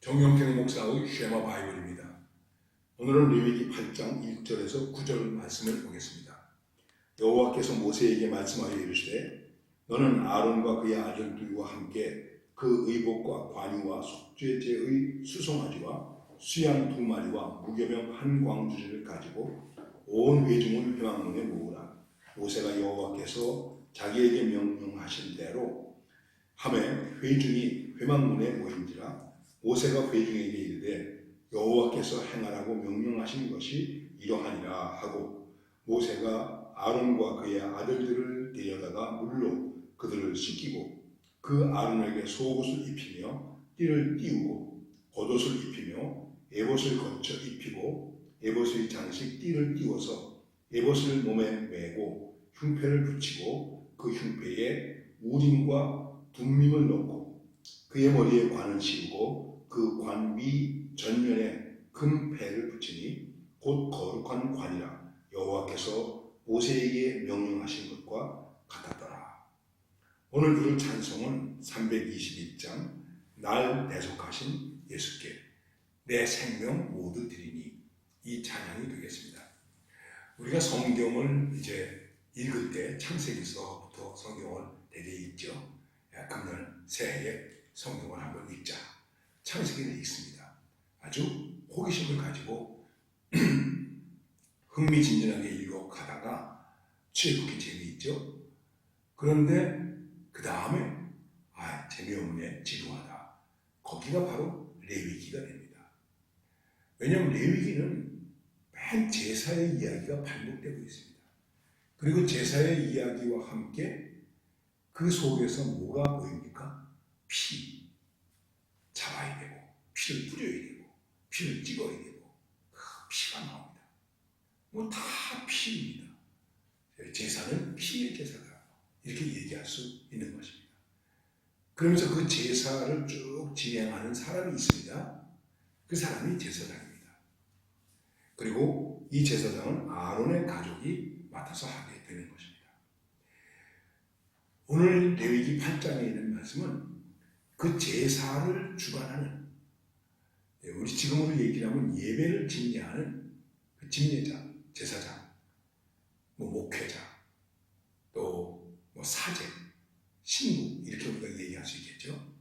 정영택 목사의 쉐마 바이블입니다. 오늘은 레위기 8장 1절에서 9절 말씀을 보겠습니다. 여호와께서 모세에게 말씀하여 이르시되 너는 아론과 그의 아들들과 함께 그 의복과 관유와 속죄제의 수송아지와 수양 2마리와 무교병 한 광주리를 가지고 온 회중을 회막문에 모으라. 모세가 여호와께서 자기에게 명령하신 대로 하매 회중이 회막문에 모인지라. 모세가 회중에게 이르되 여호와께서 행하라고 명령하신 것이 이러하니라 하고 모세가 아론과 그의 아들들을 데려다가 물로 그들을 씻기고 그 아론에게 속옷을 입히며 띠를 띄우고 겉옷을 입히며 에봇을 거쳐 입히고 에봇의 장식 띠를 띄워서 에봇을 몸에 매고 흉패를 붙이고 그 흉패에 우림과 둠밈을 넣고 그의 머리에 관을 씌우고 그 관 위 전면에 금패를 붙이니 곧 거룩한 관이라 여호와께서 모세에게 명령하신 것과 같았더라. 오늘 들을 찬송은 321장 날 대속하신 예수께 내 생명 모두 드리니 이 찬양이 되겠습니다. 우리가 성경을 이제 읽을 때 창세기서부터 성경을 대개 읽죠. 금년 새해에 성경을 한번 읽자. 창세기를 읽습니다. 아주 호기심을 가지고 흥미진진하게 읽어가다가 취해먹기 재미있죠. 그런데 그 다음에 재미없네, 지루하다. 거기가 바로 레위기가 됩니다. 왜냐하면 레위기는 맨 제사의 이야기가 반복되고 있습니다. 그리고 제사의 이야기와 함께 그 속에서 뭐가 보입니까? 피. 잡아야 되고 피를 뿌려야 되고 피를 찍어야 되고 그 피가 나옵니다. 뭐 다 피입니다. 제사는 피의 제사다 이렇게 얘기할 수 있는 것입니다. 그러면서 그 제사를 쭉 진행하는 사람이 있습니다. 그 사람이 제사장입니다. 그리고 이 제사장은 아론의 가족이 맡아서 하게 되는 것입니다. 오늘 레위기 8장에 있는 말씀은 그 제사를 주관하는, 우리 지금으로 얘기하면 예배를 집례하는 그 집례자, 제사장, 목회자, 또 사제, 신부 이렇게 우리가 얘기할 수 있겠죠.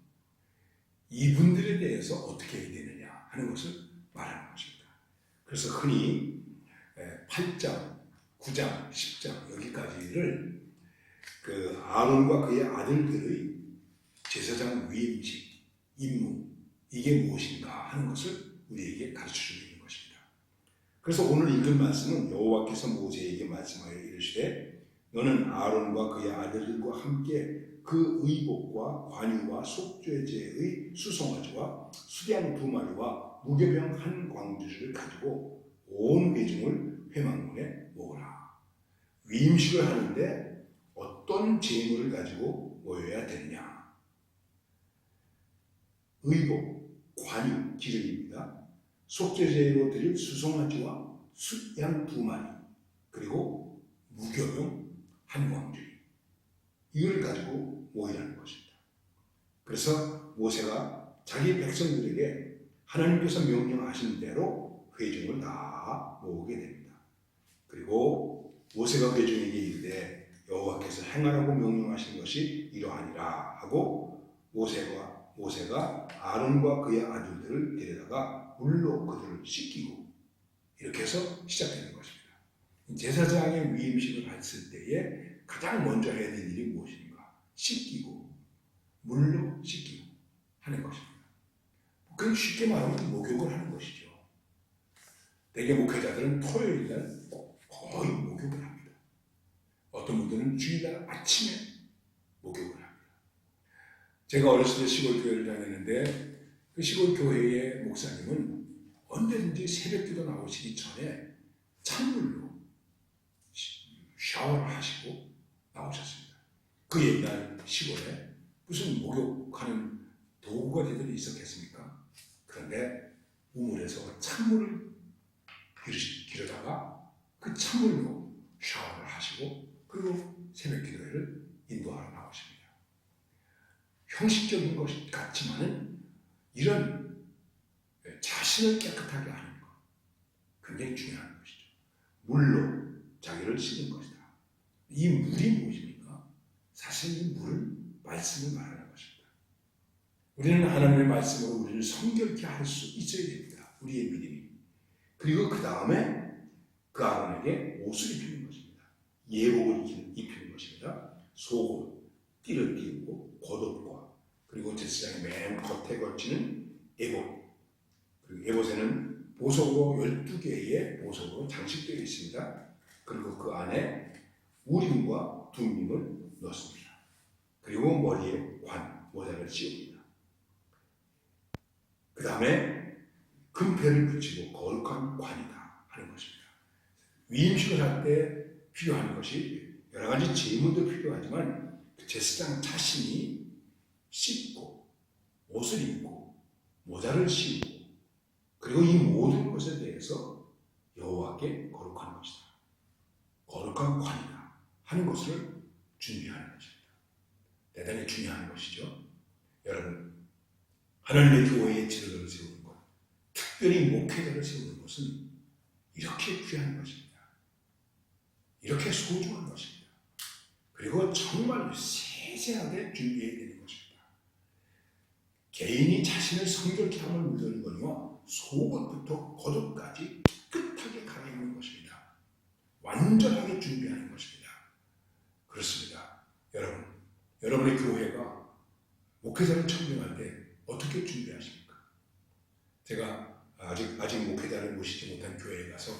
이분들에 대해서 어떻게 해야 되느냐 하는 것을 말하는 것입니다. 그래서 흔히 8장, 9장, 10장 여기까지를 그 아론과 그의 아들들의 제사장 위임직, 임무, 이게 무엇인가 하는 것을 우리에게 가르쳐주고 있는 것입니다. 그래서 오늘 읽은 말씀은 여호와께서 모세에게 말씀하여 이르시되 너는 아론과 그의 아들들과 함께 그 의복과 관유와 속죄제의 수송아지와 수양 2마리와 무교병 한 광주리를 가지고 온 회중을 회막문에 모으라. 위임식을 하는데 어떤 제물을 가지고 모여야 되느냐? 의복, 관유, 기름입니다. 속죄제로 드릴 수송아지와 숫양 2마리 그리고 무교병 한 광주리 이걸 가지고 모이라는 것입니다. 그래서 모세가 자기 백성들에게 하나님께서 명령하신 대로 회중을 다 모으게 됩니다. 그리고 모세가 회중에게 이르되 여호와께서 행하라고 명령하신 것이 이러하니라 하고 모세가 아론과 그의 아들들을 데려다가 물로 그들을 씻기고 이렇게 해서 시작되는 것입니다. 제사장의 위임식을 했을 때에 가장 먼저 해야 될 일이 무엇인가? 씻기고 물로 씻기고 하는 것입니다. 그건 쉽게 말하면 목욕을 하는 것이죠. 대개 목회자들은 토요일날 거의 목욕을 합니다. 어떤 분들은 주일날 아침에 목욕을 합니다. 제가 어렸을 때 시골교회를 다녔는데 그 시골교회의 목사님은 언제든지 새벽기도 나오시기 전에 찬물로 샤워를 하시고 나오셨습니다. 그 옛날 시골에 무슨 목욕하는 도구가 제대로 있었겠습니까? 그런데 우물에서 찬물을 길어다가 그 찬물로 샤워를 하시고 그리고 새벽기도회를 인도하러 나오십니다. 형식적인 것 같지만은 이런 자신을 깨끗하게 하는 것. 굉장히 중요한 것이죠. 물로 자기를 씻는 것이다. 이 물이 무엇입니까? 사실 이 물은 말씀을 말하는 것입니다. 우리는 하나님의 말씀으로 우리를 성결케 할 수 있어야 됩니다. 우리의 믿음이. 그리고 그 다음에 그 아론에게 옷을 입히는 것입니다. 예복을 입히는 것입니다. 속옷, 띠를 띠고 겉옷과 그리고 제사장의 맨 겉에 걸치는 에봇. 그리고 에봇에는 보석으로 12개의 보석으로 장식되어 있습니다. 그리고 그 안에 우림과 둠림을 넣습니다. 그리고 머리에 관, 모자를 씌웁니다. 그 다음에 금패를 붙이고 거룩한 관이다 하는 것입니다. 위임식을 할 때 필요한 것이 여러 가지 제물도 필요하지만 제사장 자신이 씻고 옷을 입고 모자를 씌우고 그리고 이 모든 것에 대해서 여호와께 거룩한 것이다. 거룩한 관이다 하는 것을 준비하는 것입니다. 대단히 중요한 것이죠. 여러분, 하나님의 교회의 지도자를 세우는 것, 특별히 목회자를 세우는 것은 이렇게 귀한 것입니다. 이렇게 소중한 것입니다. 그리고 정말 세세하게 준비해야 되는 것입니다. 개인이 자신을 성결케 함을 물들거니와 속옷부터 겉옷까지 깨끗하게 갈아입는 것입니다. 완전하게 준비하는 것입니다. 그렇습니다. 여러분, 여러분의 교회가 목회자를 청명할 때 어떻게 준비하십니까? 제가 아직 목회자를 모시지 못한 교회에 가서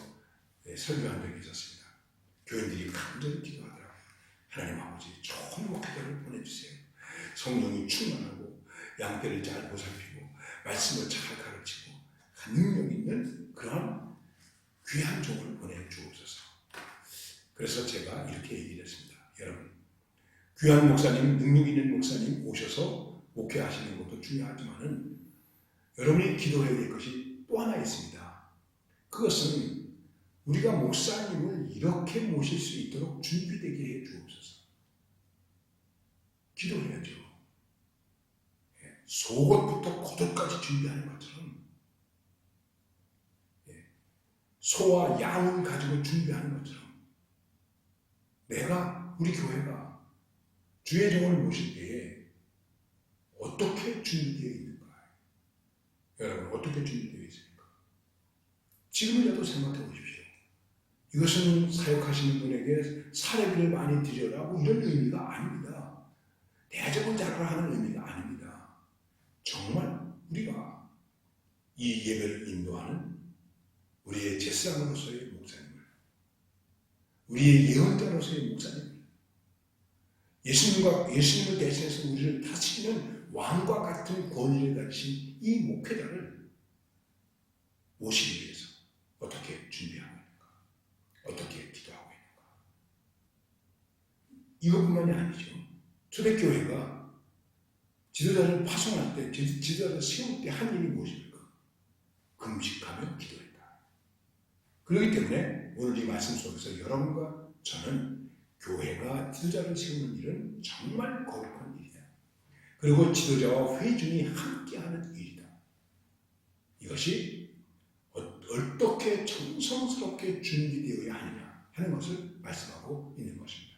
설교한 적이 있었습니다. 교인들이 간절히 기도하더라고요. 하나님 아버지, 좋은 목회자를 보내주세요. 성령이 충만하고 양떼를 잘 보살피고 말씀을 잘 가르치고 능력 있는 그런 귀한 종을 보내주옵소서. 그래서 제가 이렇게 얘기를 했습니다. 여러분, 귀한 목사님, 능력 있는 목사님 오셔서 목회하시는 것도 중요하지만은 여러분이 기도해야 될 것이 또 하나 있습니다. 그것은 우리가 목사님을 이렇게 모실 수 있도록 준비되게 해 주옵소서. 기도해야죠. 속옷부터 겉옷까지 준비하는 것처럼 소와 양을 가지고 준비하는 것처럼 우리 교회가 주의 종을 모실 때에 어떻게 준비되어 있는가? 여러분, 어떻게 준비되어 있습니까? 지금이라도 생각해 보십시오. 이것은 사역하시는 분에게 사례비를 많이 드려라 이런 의미가 아닙니다. 대접을 잘하라 하는 의미가 아닙니다. 정말 우리가 이 예배를 인도하는 우리의 제사장으로서의 목사님을, 우리의 예언자로서의 목사님을, 예수님을 대신해서 우리를 다스리는 왕과 같은 권위를 가지신 이 목회자를 모시기 위해서 어떻게 준비하고 있는가? 어떻게 기도하고 있는가? 이것뿐만이 아니죠. 초대교회가 지도자를 파송할 때, 지도자를 세울 때 한 일이 무엇입니까? 금식하며 기도했다. 그렇기 때문에 오늘 이 말씀 속에서 여러분과 저는 교회가 지도자를 세우는 일은 정말 거룩한 일이다. 그리고 지도자와 회중이 함께하는 일이다. 이것이 어떻게 정성스럽게 준비되어야 하느냐 하는 것을 말씀하고 있는 것입니다.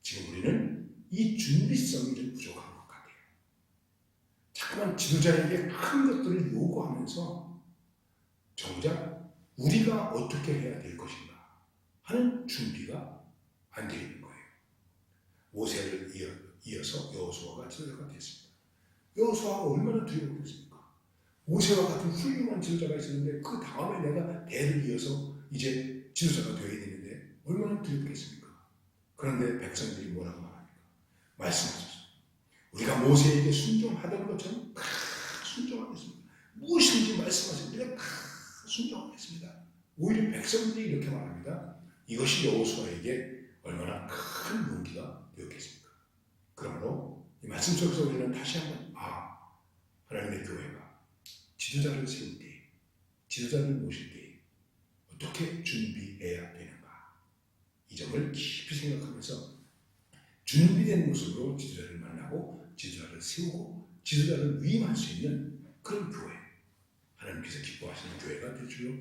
지금 우리는 이 준비성이 좀 부족한 것 같아요. 자꾸만 지도자에게 큰 것들을 요구하면서 정작 우리가 어떻게 해야 될 것인가 하는 준비가 안 되어 있는 거예요. 모세를 이어서 여호수아가 지도자가 됐습니다. 여호수아가 얼마나 두려웠겠습니까? 모세와 같은 훌륭한 지도자가 있었는데 그 다음에 내가 대를 이어서 이제 지도자가 되어야 되는데 얼마나 두렵겠습니까? 그런데 백성들이 뭐라고 말합니까? 말씀하셨어요. 우리가 모세에게 순종하던 것처럼 다 순종하겠습니다. 무엇인지 말씀하시면 우리가 다 순종하겠습니다. 오히려 백성들이 이렇게 말합니다. 이것이 여호수아에게 얼마나 큰 용기가 되었겠습니까? 그러므로 이 말씀 속에서 우리는 다시 한번 하나님의 교회가 지도자를 세울 때, 지도자를 모실 때 어떻게 준비해야 되는가? 이 점을 깊이 생각하면서 준비된 모습으로 지도자를 만나고 지도자를 세우고 지도자를 위임할 수 있는 그런 교회, 하나님께서 기뻐하시는 교회가 될 줄로